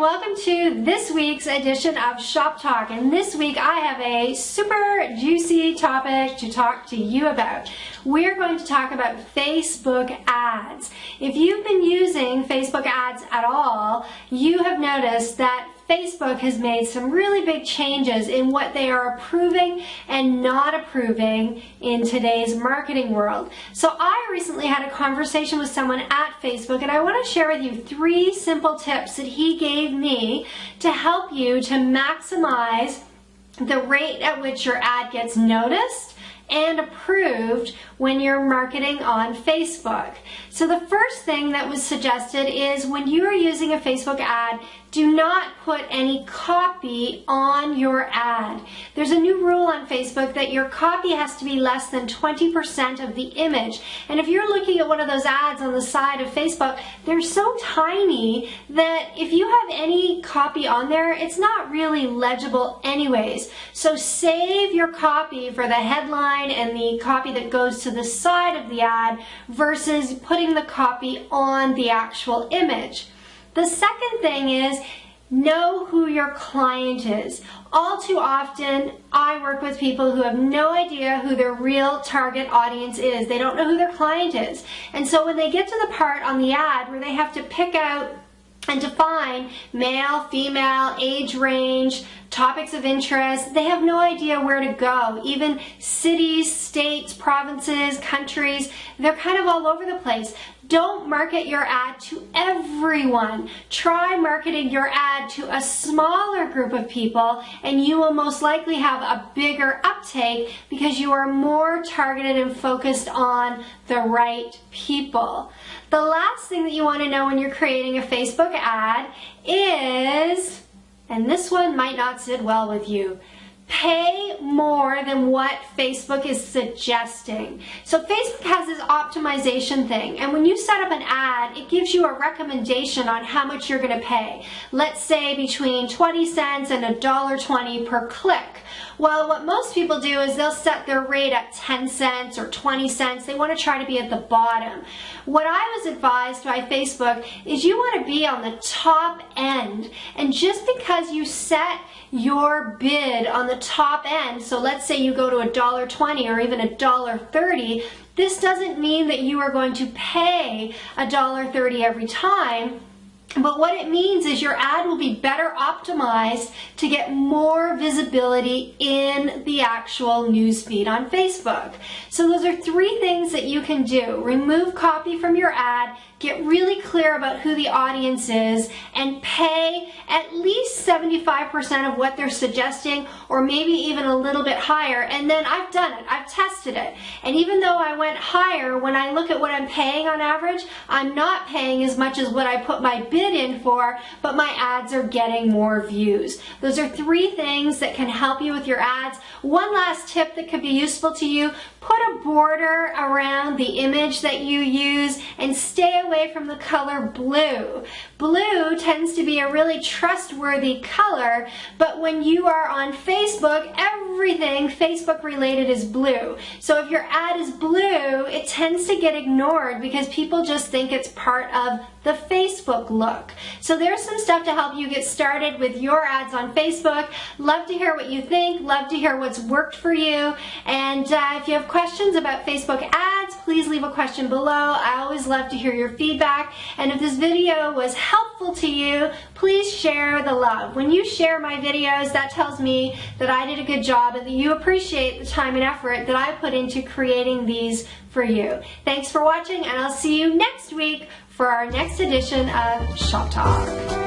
welcome to this week's edition of Shop Talk. And this week I have a super juicy topic to talk to you about. We're going to talk about Facebook ads. If you've been using Facebook ads at all, you have noticed that Facebook has made some really big changes in what they are approving and not approving in today's marketing world. So I recently had a conversation with someone at Facebook, and I want to share with you 3 simple tips that he gave me to help you to maximize the rate at which your ad gets noticed and approved when you're marketing on Facebook. So the first thing that was suggested is when you are using a Facebook ad, do not put any copy on your ad. There's a new rule on Facebook that your copy has to be less than 20% of the image. And if you're looking at one of those ads on the side of Facebook, they're so tiny that if you have any copy on there, it's not really legible anyways. So save your copy for the headline and the copy that goes to the side of the ad versus putting the copy on the actual image. The second thing is know who your client is. All too often, I work with people who have no idea who their real target audience is. They don't know who their client is. And so when they get to the part on the ad where they have to pick out and define male, female, age range, topics of interest, they have no idea where to go. Even cities, states, provinces, countries, they're kind of all over the place. Don't market your ad to everyone. Try marketing your ad to a smaller group of people, and you will most likely have a bigger uptake because you are more targeted and focused on the right people. The last thing that you want to know when you're creating a Facebook ad is, and this one might not sit well with you, pay more than what Facebook is suggesting. So Facebook has this optimization thing, and when you set up an ad, it gives you a recommendation on how much you're going to pay. Let's say between 20 cents and $1.20 per click. Well, what most people do is they'll set their rate at 10 cents or 20 cents. They want to try to be at the bottom. What I was advised by Facebook is you want to be on the top end. And just because you set your bid on the top end, so let's say you go to $1.20 or even $1.30, this doesn't mean that you are going to pay $1.30 every time. But what it means is your ad will be better optimized to get more visibility in the actual newsfeed on Facebook. So those are 3 things that you can do. Remove copy from your ad, get really clear about who the audience is, and pay at least 75% of what they're suggesting, or maybe even a little bit higher. And then I've done it, I've tested it. And even though I went higher, when I look at what I'm paying on average, I'm not paying as much as what I put my bid in for, but my ads are getting more views. Those are 3 things that can help you with your ads. One last tip that could be useful to you, put a border around the image that you use and stay away from the color blue. Blue tends to be a really trustworthy color, but when you are on Facebook, everything Facebook related is blue. So if your ad is blue, it tends to get ignored because people just think it's part of the Facebook look. So there's some stuff to help you get started with your ads on Facebook. Love to hear what you think, love to hear what's worked for you, and if you have questions about Facebook ads, please leave a question below. I always love to hear your feedback, and if this video was helpful to you, please share the love. When you share my videos, that tells me that I did a good job and that you appreciate the time and effort that I put into creating these for you. Thanks for watching, and I'll see you next week for our next edition of Shop Talk.